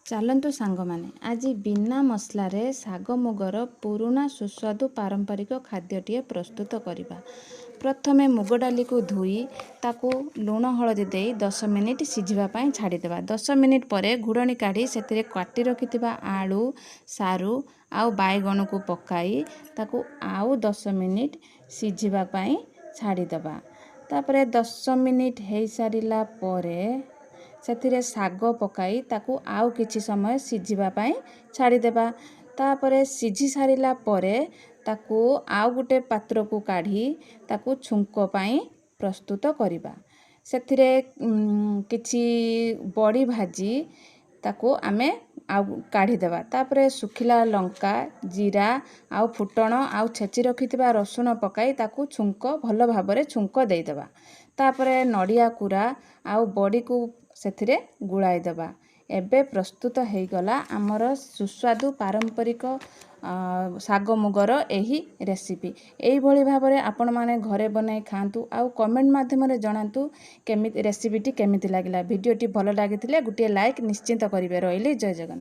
ଚାଲନ୍ତୁ ସାଙ୍ଗମାନେ ଆଜି ବିନା ମସଲାରେ ଶାଗ ମୁଗର ପୁରୁଣା ସୁସ୍ୱାଦୁ ପାରମ୍ପରିକ ଖାଦ୍ୟଟିଏ ପ୍ରସ୍ତୁତ କରିବା। ପ୍ରଥମେ ମୁଗ ଡାଲିକୁ ଧୋଇ ତାକୁ ଲୁଣ ହଳଦୀ ଦେଇ 10 ମିନିଟ୍ ସିଝିବା ପାଇଁ ଛାଡ଼ିଦେବା। 10 ମିନିଟ୍ ପରେ ଘୁଡ଼ଣି କାଢ଼ି ସେଥିରେ କାଟି ରଖିଥିବା ଆଳୁ, ସାରୁ ଆଉ ବାଇଗଣକୁ ପକାଇ ତାକୁ ଆଉ 10 ମିନିଟ୍ ସିଝିବା ପାଇଁ ଛାଡ଼ିଦେବା। ତାପରେ 10 ମିନିଟ୍ ହେଇସାରିଲା ପରେ ସେଥିରେ ଶାଗ ପକାଇ ତାକୁ ଆଉ କିଛି ସମୟ ସିଝିବା ପାଇଁ ଛାଡ଼ିଦେବା। ତାପରେ ସିଝି ସାରିଲା ପରେ ତାକୁ ଆଉ ଗୋଟେ ପାତ୍ରକୁ କାଢ଼ି ତାକୁ ଛୁଙ୍କ ପାଇଁ ପ୍ରସ୍ତୁତ କରିବା। ସେଥିରେ କିଛି ବଡ଼ି ଭାଜି ତାକୁ ଆମେ ଆଉ କାଢ଼ିଦେବା। ତାପରେ ଶୁଖିଲା ଲଙ୍କା, ଜିରା ଆଉ ଫୁଟଣ ଆଉ ଛେଚି ରଖିଥିବା ରସୁଣ ପକାଇ ତାକୁ ଭଲ ଭାବରେ ଛୁଙ୍କ ଦେଇଦେବା। ତାପରେ ନଡ଼ିଆ କୁରା ଆଉ ବଡ଼ିକୁ ସେଥିରେ ଗୁଳାଇ ଦେବା। ଏବେ ପ୍ରସ୍ତୁତ ହେଇଗଲା ଆମର ସୁସ୍ୱାଦୁ ପାରମ୍ପରିକ ଶାଗ ମୁଗର ଏହି ରେସିପି। ଏଇଭଳି ଭାବରେ ଆପଣମାନେ ଘରେ ବନାଇ ଖାଆନ୍ତୁ ଆଉ କମେଣ୍ଟ ମାଧ୍ୟମରେ ଜଣାନ୍ତୁ ରେସିପିଟି କେମିତି ଲାଗିଲା। ଭିଡ଼ିଓଟି ଭଲ ଲାଗିଥିଲେ ଗୋଟିଏ ଲାଇକ୍ ନିଶ୍ଚିନ୍ତ କରିବେ। ରହିଲି, ଜୟ ଜଗନ୍ନାଥ।